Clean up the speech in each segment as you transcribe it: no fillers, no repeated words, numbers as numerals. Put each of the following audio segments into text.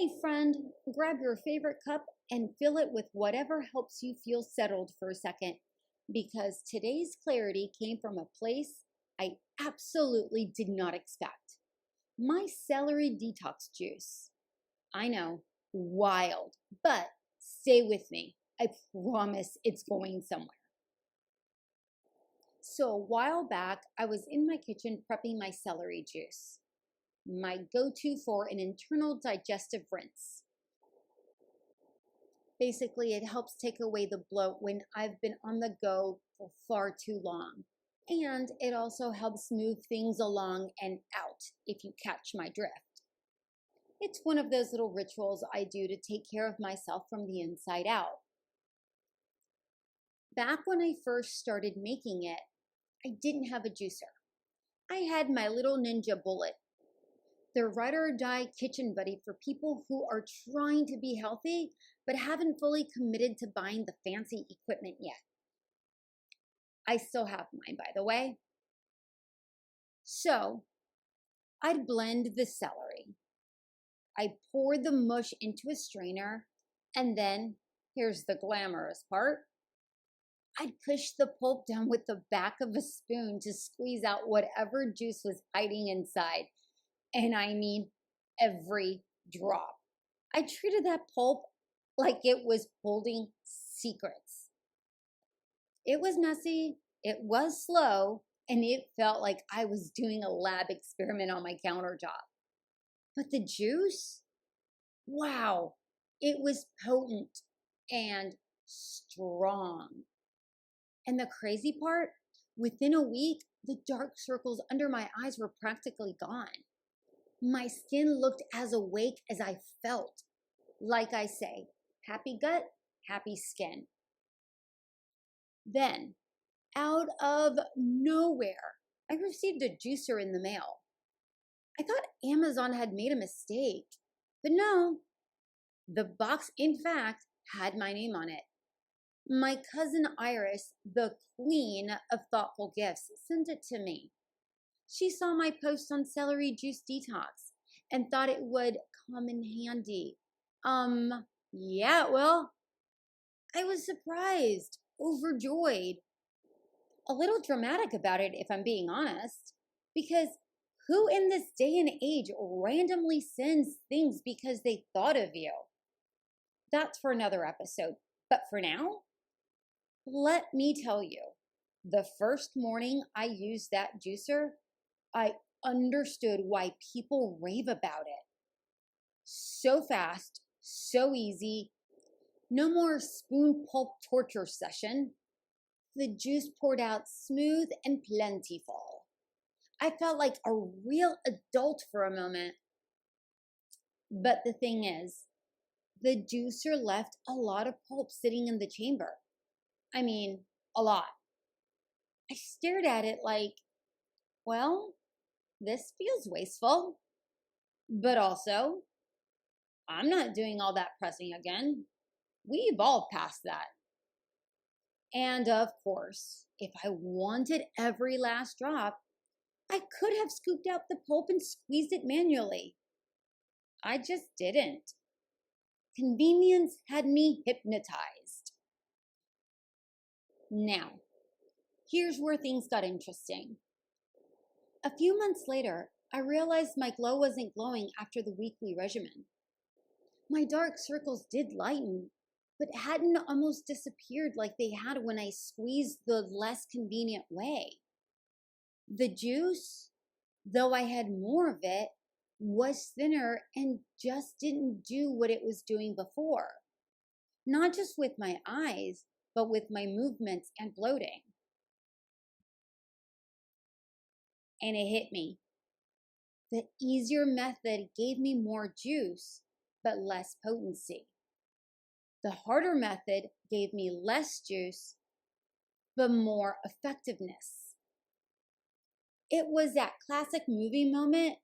Hey friend, grab your favorite cup and fill it with whatever helps you feel settled for a second, because today's clarity came from a place I absolutely did not expect. My celery detox juice. I know, wild, but stay with me. I promise it's going somewhere. So a while back, I was in my kitchen prepping my celery juice, my go-to for an internal digestive rinse. Basically, it helps take away the bloat when I've been on the go for far too long. And it also helps move things along and out, if you catch my drift. It's one of those little rituals I do to take care of myself from the inside out. Back when I first started making it, I didn't have a juicer. I had my little Ninja Bullet, the ride or die kitchen buddy for people who are trying to be healthy but haven't fully committed to buying the fancy equipment yet. I still have mine, by the way. So I'd blend the celery. I pour the mush into a strainer, and then, here's the glamorous part, I'd push the pulp down with the back of a spoon to squeeze out whatever juice was hiding inside. And I mean every drop. I treated that pulp like it was holding secrets. It was messy, it was slow, and it felt like I was doing a lab experiment on my countertop. But the juice, wow, it was potent and strong. And the crazy part, within a week, the dark circles under my eyes were practically gone. My skin looked as awake as I felt. Like I say, happy gut, happy skin. Then, out of nowhere, I received a juicer in the mail. I thought Amazon had made a mistake, but no. The box, in fact, had my name on it. My cousin Iris, the queen of thoughtful gifts, sent it to me. She saw my post on celery juice detox and thought it would come in handy. Yeah, well, I was surprised, overjoyed, a little dramatic about it, if I'm being honest, because who in this day and age randomly sends things because they thought of you? That's for another episode. But for now, let me tell you, the first morning I used that juicer, I understood why people rave about it. So fast, so easy, no more spoon pulp torture session. The juice poured out smooth and plentiful. I felt like a real adult for a moment. But the thing is, the juicer left a lot of pulp sitting in the chamber. I mean, a lot. I stared at it like, well, this feels wasteful. But also, I'm not doing all that pressing again. We evolved past that. And of course, if I wanted every last drop, I could have scooped out the pulp and squeezed it manually. I just didn't. Convenience had me hypnotized. Now, here's where things got interesting. A few months later, I realized my glow wasn't glowing after the weekly regimen. My dark circles did lighten, but hadn't almost disappeared like they had when I squeezed the less convenient way. The juice, though I had more of it, was thinner and just didn't do what it was doing before. Not just with my eyes, but with my movements and bloating. And it hit me. The easier method gave me more juice, but less potency. The harder method gave me less juice, but more effectiveness. It was that classic movie moment,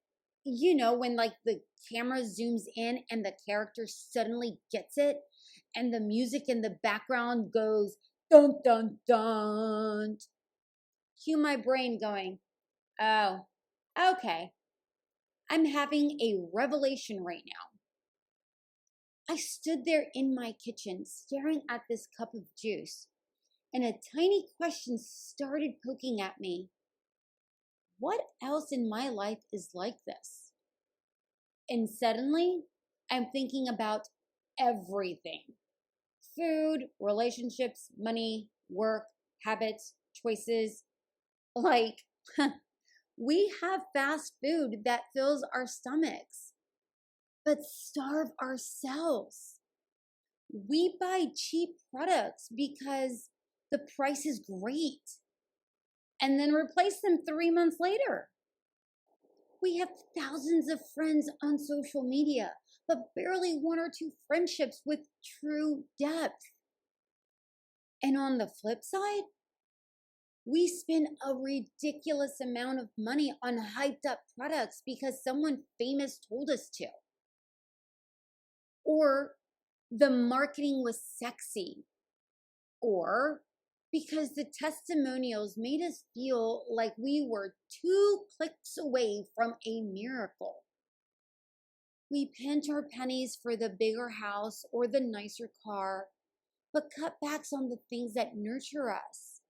you know, when like the camera zooms in and the character suddenly gets it, and the music in the background goes dun dun dun. Cue my brain going, oh, okay. I'm having a revelation right now. I stood there in my kitchen staring at this cup of juice, and a tiny question started poking at me. What else in my life is like this? And suddenly, I'm thinking about everything: food, relationships, money, work, habits, choices. Like, we have fast food that fills our stomachs, but starve ourselves. We buy cheap products because the price is great and then replace them 3 months later. We have thousands of friends on social media, but barely one or two friendships with true depth. And on the flip side, we spend a ridiculous amount of money on hyped up products because someone famous told us to. Or the marketing was sexy. Or because the testimonials made us feel like we were 2 clicks away from a miracle. We pinch our pennies for the bigger house or the nicer car, but cut backs on the things that nurture us.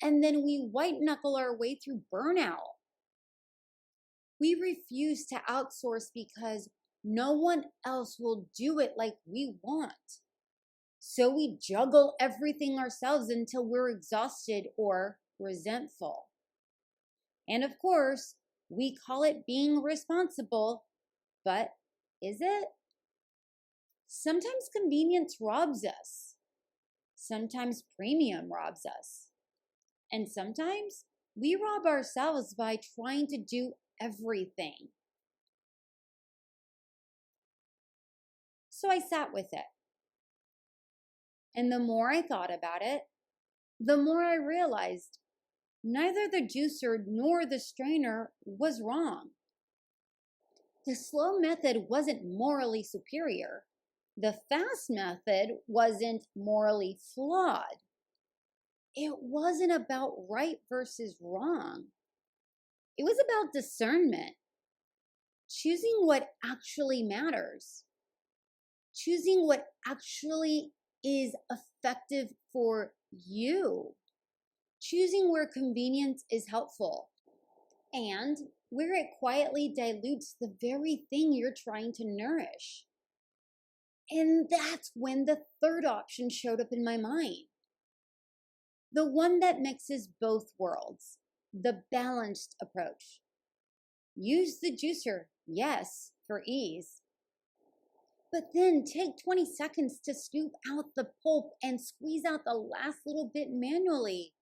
And then we white knuckle our way through burnout. We refuse to outsource because no one else will do it like we want. So we juggle everything ourselves until we're exhausted or resentful. And of course, we call it being responsible, but is it? Sometimes convenience robs us. Sometimes premium robs us. And sometimes we rob ourselves by trying to do everything. So I sat with it. And the more I thought about it, the more I realized neither the juicer nor the strainer was wrong. The slow method wasn't morally superior. The fast method wasn't morally flawed. It wasn't about right versus wrong. It was about discernment, choosing what actually matters, choosing what actually is effective for you, choosing where convenience is helpful, and where it quietly dilutes the very thing you're trying to nourish. And that's when the third option showed up in my mind. The one that mixes both worlds, the balanced approach. Use the juicer, yes, for ease. But then take 20 seconds to scoop out the pulp and squeeze out the last little bit manually.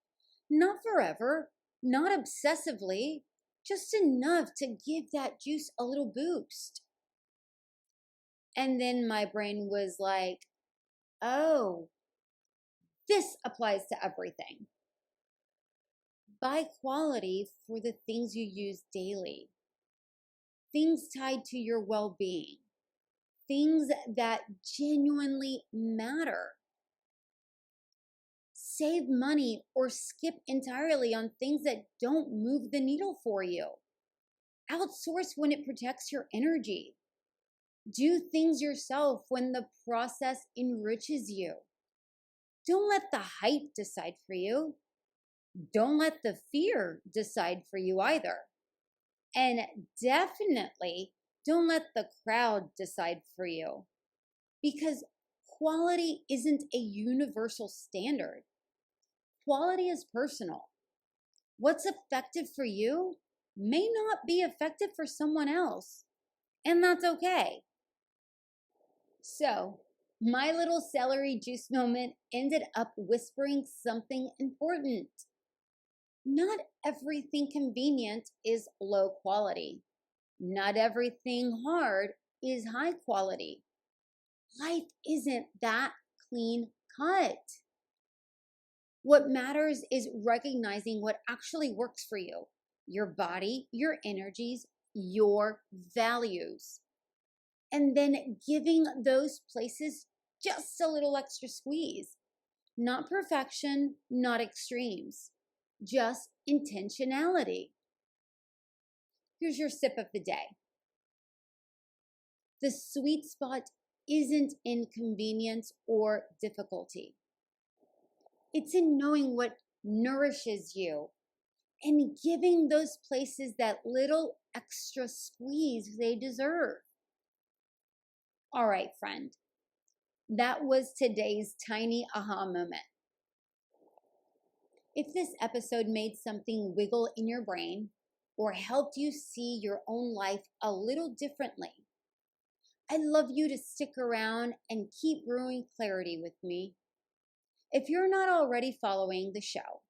Not forever, not obsessively, just enough to give that juice a little boost. And then my brain was like, oh, this applies to everything. Buy quality for the things you use daily, things tied to your well-being, things that genuinely matter. Save money or skip entirely on things that don't move the needle for you. Outsource when it protects your energy. Do things yourself when the process enriches you. Don't let the hype decide for you. Don't let the fear decide for you either. And definitely don't let the crowd decide for you. Because quality isn't a universal standard. Quality is personal. What's effective for you may not be effective for someone else. And that's okay. So, my little celery juice moment ended up whispering something important. Not everything convenient is low quality. Not everything hard is high quality. Life isn't that clean cut. What matters is recognizing what actually works for you, your body, your energies, your values, and then giving those places just a little extra squeeze. Not perfection, not extremes, just intentionality. Here's your sip of the day. The sweet spot isn't in convenience or difficulty. It's in knowing what nourishes you and giving those places that little extra squeeze they deserve. All right, friend, that was today's tiny aha moment. If this episode made something wiggle in your brain or helped you see your own life a little differently, I'd love you to stick around and keep brewing clarity with me. If you're not already following the show,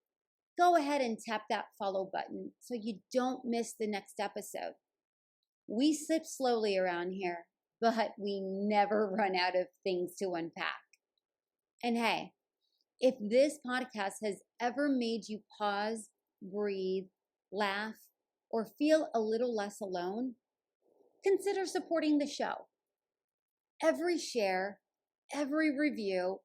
go ahead and tap that follow button so you don't miss the next episode. We sip slowly around here, but we never run out of things to unpack. And hey, if this podcast has ever made you pause, breathe, laugh, or feel a little less alone, consider supporting the show. Every share, every review,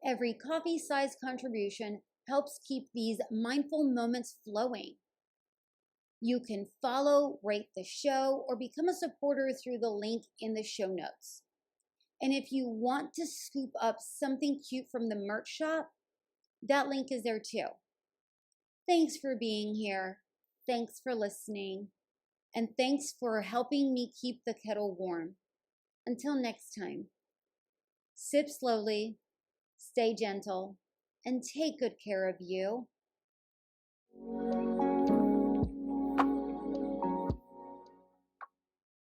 every coffee-sized contribution helps keep these mindful moments flowing. You can follow, rate the show, or become a supporter through the link in the show notes. And if you want to scoop up something cute from the merch shop, that link is there too. Thanks for being here. Thanks for listening. And thanks for helping me keep the kettle warm. Until next time, sip slowly, stay gentle, and take good care of you.